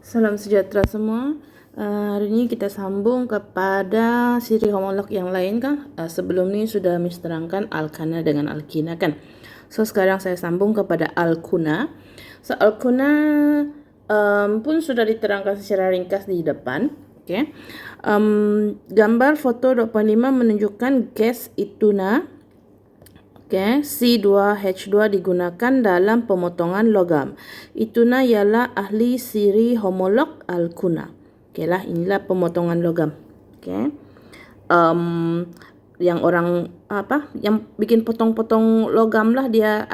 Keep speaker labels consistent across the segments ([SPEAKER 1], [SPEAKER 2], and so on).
[SPEAKER 1] Salam sejahtera semua. Hari ini kita sambung kepada siri homolog yang lain kan. Sebelum ini sudah Miss terangkan alkana dengan alkina kan. So sekarang saya sambung kepada alkuna. So alkuna pun sudah diterangkan secara ringkas di depan. Okay. Gambar foto 2.5 menunjukkan gas ituna. Okay, C2H2 digunakan dalam pemotongan logam. Ituna ialah ahli siri homolog alkuna. Okay lah, inilah pemotongan logam. Okay. Yang orang yang bikin potong-potong logam lah, dia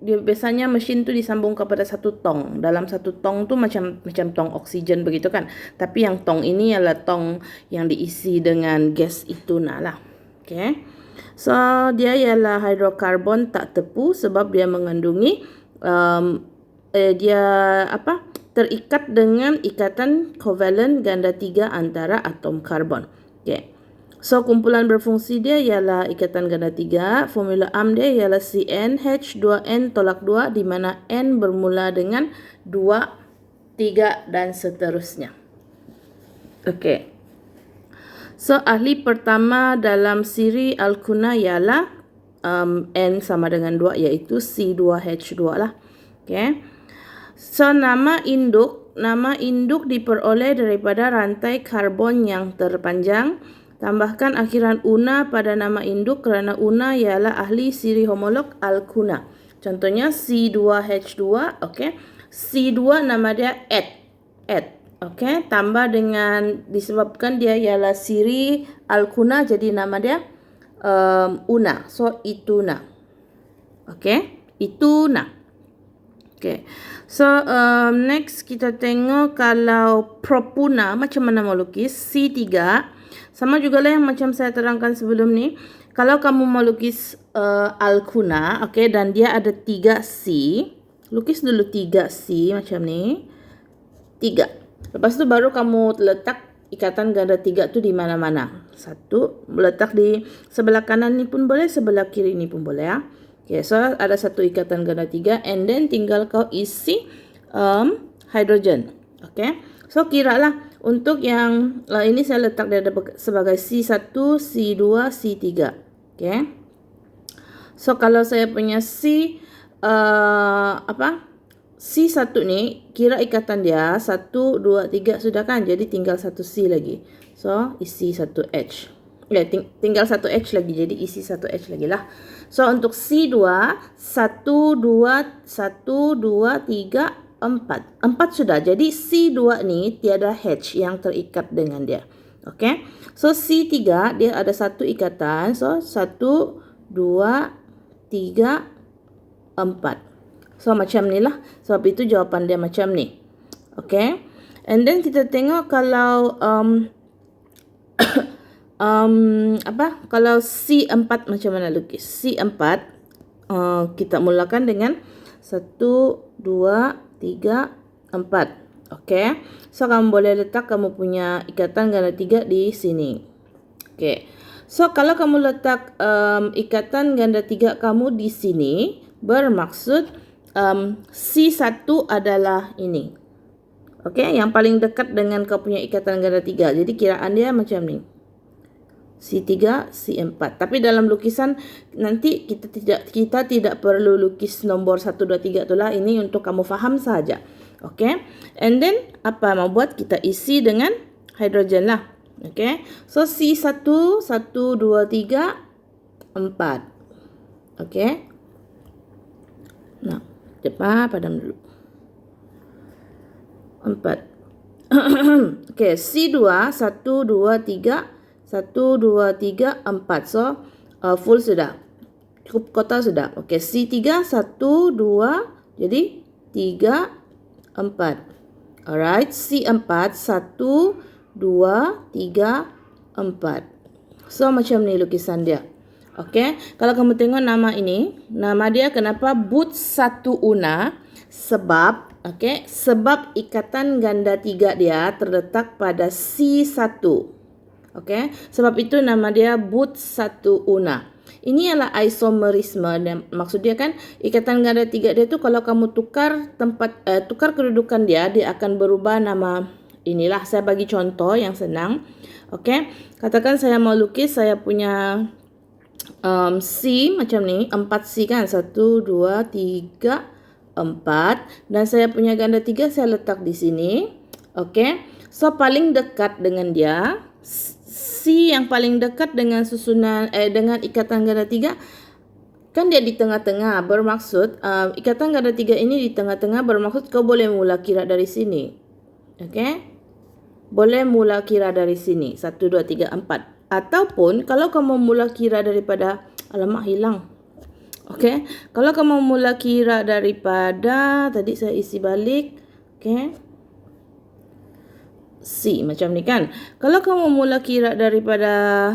[SPEAKER 1] biasanya mesin tu disambung kepada satu tong. Dalam satu tong tu macam tong oksigen begitu kan. Tapi yang tong ini ialah tong yang diisi dengan gas ituna lah. Okay. So dia ialah hidrokarbon tak tepu sebab dia mengandungi terikat dengan ikatan kovalen ganda 3 antara atom karbon. Okay. So kumpulan berfungsi dia ialah ikatan ganda 3. Formula AM dia ialah CnH2n tolak 2 di mana N bermula dengan 2, 3 dan seterusnya. Okay. So ahli pertama dalam siri alkuna ialah N sama dengan 2 iaitu C2H2 lah. Okay. So nama induk diperoleh daripada rantai karbon yang terpanjang. Tambahkan akhiran una pada nama induk kerana una ialah ahli siri homolog alkuna. Contohnya C2H2, okay. C2 nama dia Et. Okey, tambah dengan disebabkan dia ialah siri alkuna jadi nama dia una. So ituna. Okey, ituna. Okey. So next kita tengok kalau propuna macam mana mau lukis. C3 sama jugalah yang macam saya terangkan sebelum ni. Kalau kamu mau lukis alkuna, okey, dan dia ada 3C, lukis dulu 3C macam ni. 3. Lepas tu baru kamu letak ikatan ganda 3 tu di mana-mana. Satu, letak di sebelah kanan ni pun boleh, sebelah kiri ni pun boleh ya. Okay, so ada satu ikatan ganda 3 and then tinggal kau isi hidrogen. Okay, so kira lah untuk yang ini saya letak dia sebagai C1, C2, C3. Okay, so kalau saya punya C1 ni kira ikatan dia 1, 2, 3 sudah kan. Jadi tinggal satu C lagi. So isi satu H. Tinggal satu H lagi. Jadi isi satu H lagi lah. So untuk C2 1, 2, 3, 4. 4 sudah. Jadi C2 ni tiada H yang terikat dengan dia. Okay. So C3 dia ada satu ikatan. So 1, 2, 3, 4. So macam ni lah. Sebab itu jawapan dia macam ni. Okay. And then kita tengok kalau kalau C4 macam mana lukis. C4 kita mulakan dengan 1, 2, 3, 4. Okay. So kamu boleh letak kamu punya ikatan ganda 3 di sini. Okay. So kalau kamu letak ikatan ganda 3 kamu di sini, bermaksud C1 adalah ini. Okey, yang paling dekat dengan kau punya ikatan ganda 3. Jadi kiraan dia macam ni. C3, C4. Tapi dalam lukisan nanti kita tidak perlu lukis nombor 1, 2, 3 itulah. Ini untuk kamu faham saja. Okey. And then apa mau buat? Kita isi dengan hidrogen lah. Okey. So C1 1, 2, 3, 4. Okey. Nah, cepat padam dulu. 4. Okey, C2 1, 2, 3 1, 2, 3, 4. So full sudah. Cukup kota sudah. Okey, C3 1, 2 jadi 3, 4. Alright, C4 1, 2, 3, 4. So macam ni lukisan dia. Okey, kalau kamu tengok nama ini, nama dia kenapa but satu una? Sebab ikatan ganda 3 dia terletak pada C1. Okey, sebab itu nama dia but satu una. Ini ialah isomerisme. Dan maksud dia kan ikatan ganda 3 dia tu kalau kamu tukar tukar kedudukan dia akan berubah nama. Inilah saya bagi contoh yang senang. Okey. Katakan saya mau lukis saya punya C macam ni, 4C kan? 1, 2, 3, 4. Dan saya punya ganda 3 saya letak di sini. Okey. So paling dekat dengan dia, C yang paling dekat dengan susunan dengan ikatan ganda 3 kan dia di tengah-tengah, bermaksud ikatan ganda 3 ini di tengah-tengah, bermaksud kau boleh mula kira dari sini. Okey? Boleh mula kira dari sini 1, 2, 3, 4. Ataupun kalau kamu mula kira daripada alamak hilang. Okey? Kalau kamu mula kira daripada tadi saya isi balik. Okey? C macam ni kan. Kalau kamu mula kira daripada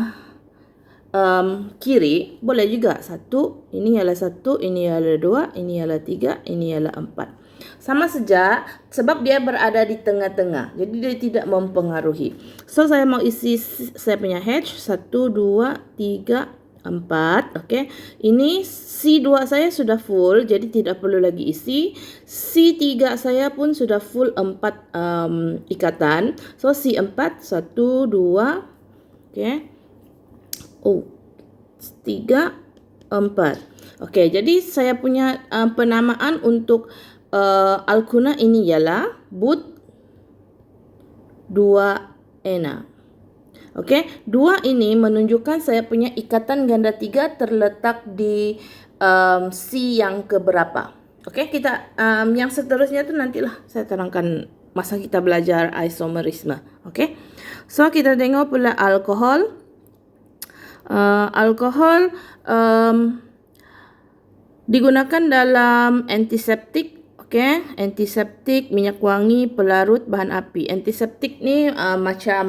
[SPEAKER 1] kiri, boleh juga. 1, ini ialah 1, ini ialah 2, ini ialah 3, ini ialah 4. Sama saja sebab dia berada di tengah-tengah. Jadi dia tidak mempengaruhi. So saya mau isi saya punya H 1, 2, 3, 4. Okey. Ini C2 saya sudah full, jadi tidak perlu lagi isi. C3 saya pun sudah full 4 ikatan. So C4 1, 2. Okey. 3, 4. Okey, jadi saya punya penamaan untuk Alkuna ini ialah But 2 Ena. Okey, 2 ini menunjukkan saya punya ikatan ganda 3 terletak di C yang keberapa. Okey, kita yang seterusnya tu nantilah saya terangkan masa kita belajar isomerisme. Okey. So kita tengok pula alkohol. Alkohol digunakan dalam antiseptik. Okey, antiseptik, minyak wangi, pelarut, bahan api. Antiseptik ni macam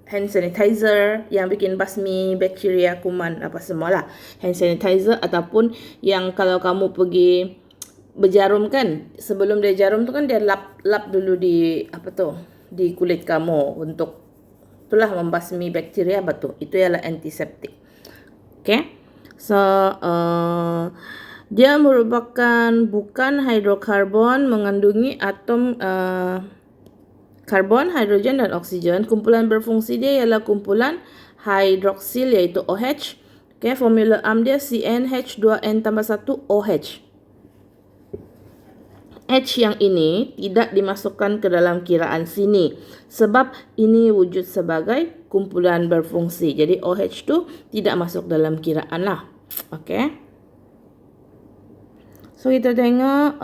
[SPEAKER 1] hand sanitizer yang bikin basmi bakteria, kuman apa semualah. Hand sanitizer ataupun yang kalau kamu pergi berjarum kan, sebelum dia jarum tu kan dia lap dulu di di kulit kamu untuk itulah membasmi bakteria apa tu. Itu ialah antiseptik. Okay. So dia merupakan bukan hidrokarbon, mengandungi atom karbon, hidrogen dan oksigen. Kumpulan berfungsi dia ialah kumpulan hidroksil iaitu OH. Okay, formula AM dia CnH2n tambah 1 OH. H yang ini tidak dimasukkan ke dalam kiraan sini sebab ini wujud sebagai kumpulan berfungsi. Jadi OH tu tidak masuk dalam kiraan lah. Okay. So kita tengok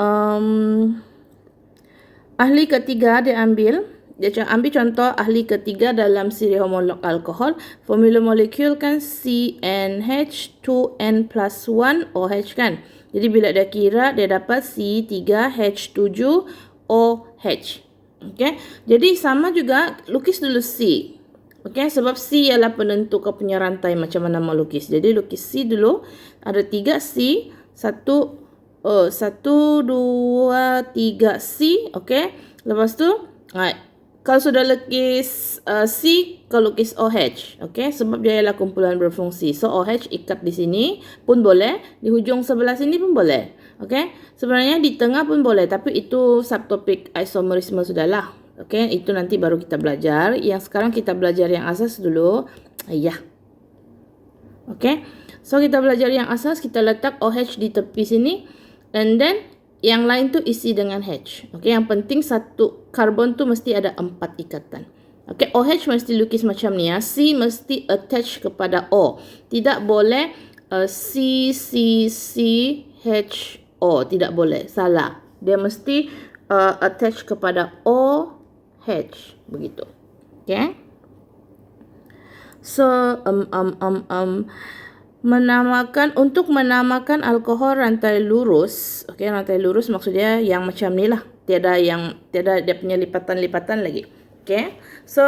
[SPEAKER 1] ahli ketiga dia ambil. Dia ambil contoh ahli ketiga dalam siri homolog alkohol. Formula molekul kan CnH2n plus 1 OH kan. Jadi bila dia kira dia dapat C3H7OH. Okay. Jadi sama juga lukis dulu C. Okay. Sebab C ialah penentu kau punya rantai macam mana mau lukis. Jadi lukis C dulu. Ada 3 C. 1, 2, 3 C. Okay. Lepas tu kalau sudah lukis C, kau lukis OH. Okay, sebab dia ialah kumpulan berfungsi. So, OH ikat di sini pun boleh. Di hujung sebelah sini pun boleh. Okay, sebenarnya di tengah pun boleh. Tapi itu subtopik isomerisme sudahlah. Okay, itu nanti baru kita belajar. Yang sekarang kita belajar yang asas dulu. Okay, so kita belajar yang asas. Kita letak OH di tepi sini. And then yang lain tu isi dengan H. Okey, yang penting satu karbon tu mesti ada 4 ikatan. Okey, OH mesti lukis macam ni ya. C mesti attach kepada O. Tidak boleh C H O, tidak boleh. Salah. Dia mesti attach kepada O H begitu. Okey. So untuk menamakan alkohol rantai lurus. Okey, rantai lurus maksudnya yang macam ni lah. Tiada dia punya lipatan-lipatan lagi. Okey. So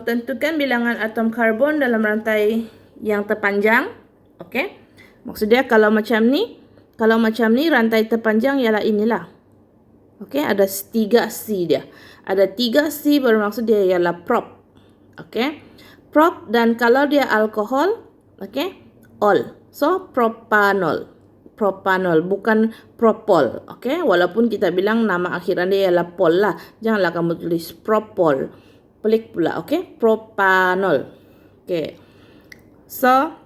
[SPEAKER 1] tentukan bilangan atom karbon dalam rantai yang terpanjang. Okey. Maksudnya kalau macam ni rantai terpanjang ialah inilah. Okey, ada 3 C dia. Ada 3 C bermaksud dia ialah prop. Okey. Prop, dan kalau dia alkohol, okey, ol. So propanol. Propanol bukan propol. Okay? Walaupun kita bilang nama akhiran dia ialah pol lah. Janganlah kamu tulis propol. Pelik pula. Okay? Propanol. Okay. So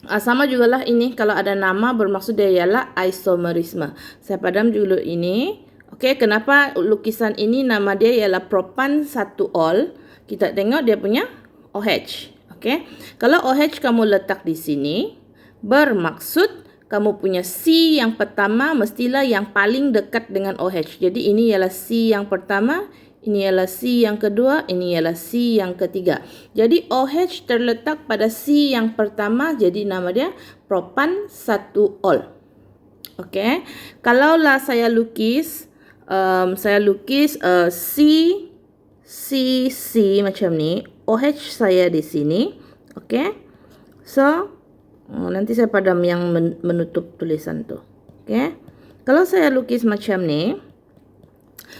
[SPEAKER 1] sama jugalah ini kalau ada nama bermaksud dia ialah isomerisme. Saya padam dulu ini. Okay, kenapa lukisan ini nama dia ialah propan 1-ol? Kita tengok dia punya OH. Okay. Kalau OH kamu letak di sini, bermaksud kamu punya C yang pertama mestilah yang paling dekat dengan OH. Jadi ini ialah C yang pertama, ini ialah C yang kedua, ini ialah C yang ketiga. Jadi OH terletak pada C yang pertama, jadi nama dia propan 1-ol. Okay. Kalaulah saya lukis C macam ni, OH saya di sini. Okay. So nanti saya padam yang menutup tulisan tu. Okay. Kalau saya lukis macam ni,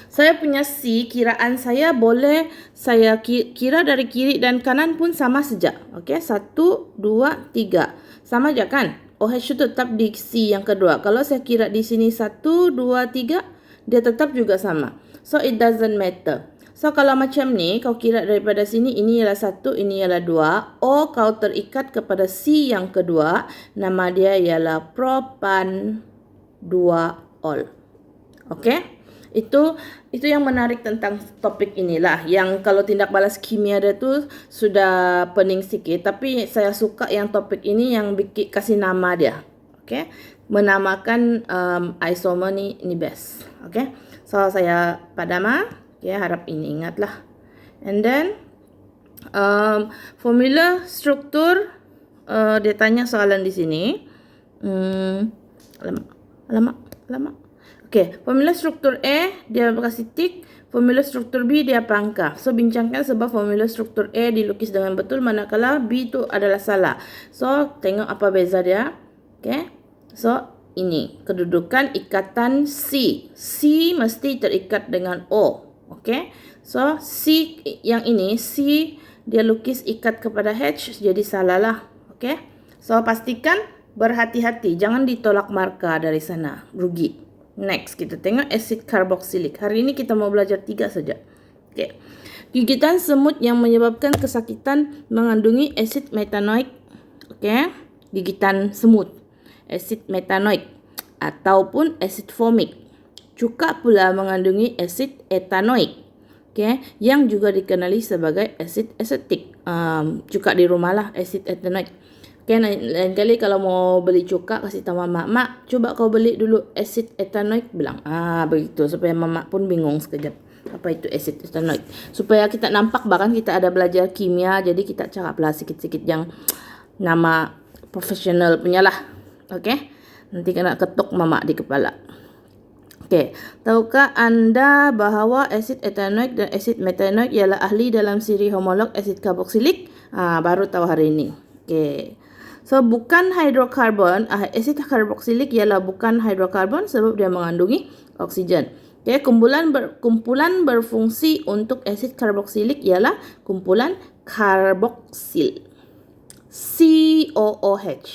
[SPEAKER 1] saya punya C, kiraan saya boleh saya kira dari kiri dan kanan pun sama saja. Okay. 1, 2, 3. Sama je kan? OH itu tetap di C yang kedua. Kalau saya kira di sini 1, 2, 3, dia tetap juga sama. So it doesn't matter. So kalau macam ni, kau kira daripada sini, ini ialah 1, ini ialah 2. O kau terikat kepada C yang kedua, nama dia ialah propan 2-ol. Okay? Itu yang menarik tentang topik inilah. Yang kalau tindak balas kimia dia tu sudah pening sikit. Tapi saya suka yang topik ini yang kasih nama dia. Okay? Menamakan isomer ni best. Okay? So saya padam. Okay, harap ini ingatlah. And then formula struktur, dia tanya soalan di sini. Alamak. Okay, formula struktur A dia kasih tik, formula struktur B dia pangkah. So bincangkan sebab formula struktur A dilukis dengan betul manakala B itu adalah salah. So tengok apa beza dia. Okay. So ini kedudukan ikatan C. C mesti terikat dengan O. Okay. So C yang ini, C dia lukis ikat kepada H, jadi salah lah. Okay. So pastikan berhati-hati, jangan ditolak markah dari sana, rugi. Next kita tengok asid karboksilik. Hari ini kita mau belajar 3 saja. Okay. Gigitan semut yang menyebabkan kesakitan mengandungi asid metanoik. Okay. Gigitan semut, asid metanoik ataupun asid fomik. Cuka pula mengandungi asid etanoik, okay, yang juga dikenali sebagai asid asetik. Cuka di rumah lah, asid etanoik. Okay, lain kali kalau mau beli cuka, kasih tahu mak, coba kau beli dulu asid etanoik, bilang. Begitu, supaya mak pun bingung sekejap. Apa itu asid etanoik? Supaya kita nampak, bahkan kita ada belajar kimia, jadi kita cakaplah sikit-sikit yang nama profesional punya lah. Okay, nanti kena ketuk mama di kepala. Okay. Tahukah anda bahawa asid etanoik dan asid metanoik ialah ahli dalam siri homolog asid karboksilik? Baru tahu hari ini. Okay. So bukan hidrokarbon, asid karboksilik ialah bukan hidrokarbon sebab dia mengandungi oksigen. Okay. Kumpulan berfungsi untuk asid karboksilik ialah kumpulan karboksil. COOH.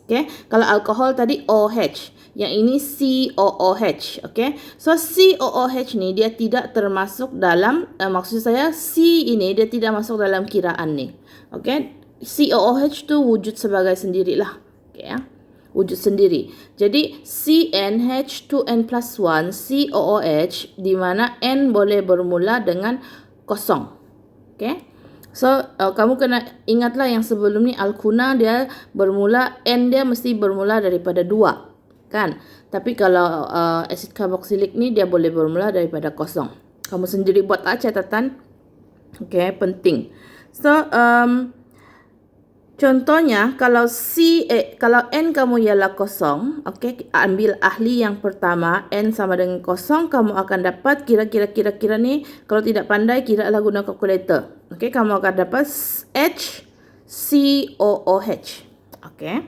[SPEAKER 1] Okay. Kalau alkohol tadi OH. Yang ini COOH. Okay. So COOH ni dia tidak termasuk dalam, maksud saya C ini dia tidak masuk dalam kiraan ni. Okay. COOH tu wujud sebagai sendirilah. Okay, ya. Wujud sendiri. Jadi CnH2n+1 COOH di mana N boleh bermula dengan kosong. Okay. So kamu kena ingatlah yang sebelum ni alkuna dia bermula, N dia mesti bermula daripada 2. Kan? Tapi kalau asid karboksilik ni dia boleh bermula daripada kosong. Kamu sendiri buat catatan. Okay, penting. So contohnya kalau kalau N kamu ialah kosong, okay, ambil ahli yang pertama, N sama dengan kosong, kamu akan dapat kira ni, kalau tidak pandai kiralah guna kalkulator. Okay, kamu akan dapat HCOOH. Okay.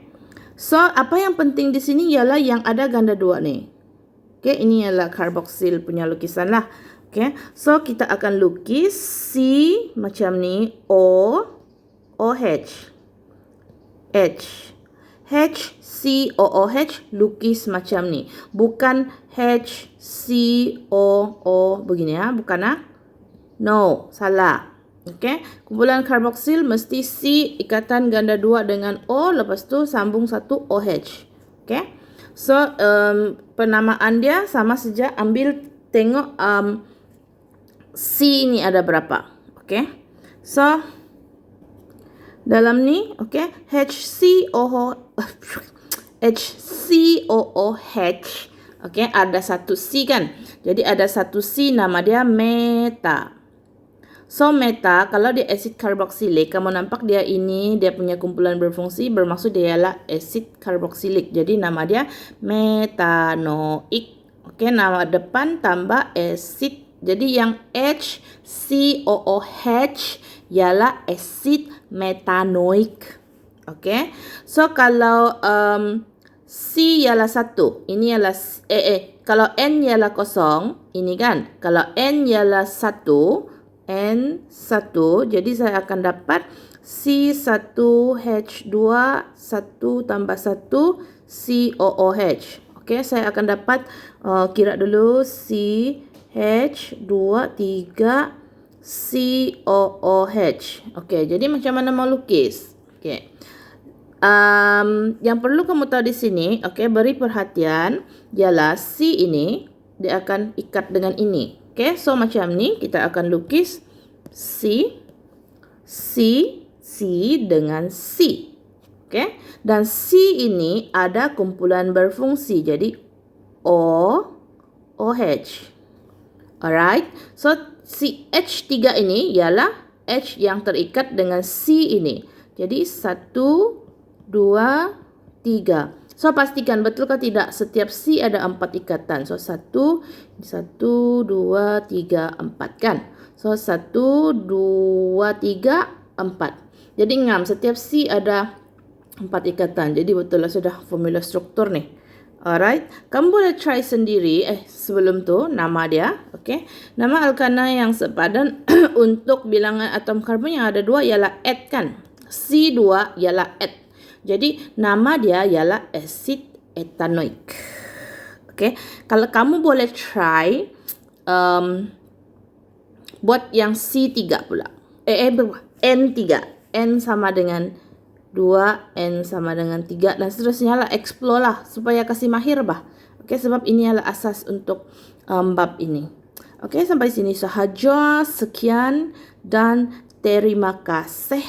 [SPEAKER 1] So, apa yang penting di sini ialah yang ada ganda 2 ni. Okay, ini ialah karboksil punya lukisan lah. Okay, so kita akan lukis C macam ni, O, OH, H. HCOOH lukis macam ni. Bukan HCOO begini ya, bukan ah? No, salah. Okey, kumpulan karboksil mesti C ikatan ganda 2 dengan O, lepas tu sambung satu OH. Okey. So penamaan dia sama saja, ambil tengok C ni ada berapa. Okey. So dalam ni, okey, HCOOH, okey, ada satu C kan. Jadi ada satu C, nama dia meta. So meta, kalau dia asid karboksilik, kamu nampak dia ini, dia punya kumpulan berfungsi, bermaksud dia ialah asid karboksilik. Jadi nama dia metanoik. Okey, nama depan tambah asid. Jadi yang HCOOH ialah asid metanoik. Okey. So kalau C ialah 1, ini ialah kalau N ialah 0, ini kan. Kalau N ialah 1, N1, jadi saya akan dapat C1H2 1 tambah 1 COOH. Okey, saya akan dapat kira dulu CH2 3 COOH. Okey, jadi macam mana mau lukis? Okey. Yang perlu kamu tahu di sini, okey, beri perhatian, ialah C ini dia akan ikat dengan ini. Okey, so macam ni kita akan lukis C dengan C. Okey, dan C ini ada kumpulan berfungsi, jadi OH. Alright, so si H3 ini ialah H yang terikat dengan C ini. Jadi 1, 2, 3. So pastikan betul ke tidak setiap C ada 4 ikatan. So 1, 2, 3, 4 kan. So 1, 2, 3, 4. Jadi ngam setiap C ada 4 ikatan. Jadi betul lah sudah formula struktur nih. Alright, kamu boleh try sendiri. Sebelum tu nama dia, okay. Nama alkana yang sepadan untuk bilangan atom karbon yang ada 2 ialah eth kan. C2 ialah eth. Jadi nama dia ialah asid etanoik. Okay, kalau kamu boleh try buat yang C3 pula. N3. N sama dengan 2, N sama dengan 3 dan seterusnya lah, explore lah supaya kasih mahir bah. Okey, sebab ini adalah asas untuk bab ini. Okey, sampai sini sahaja. Sekian dan terima kasih.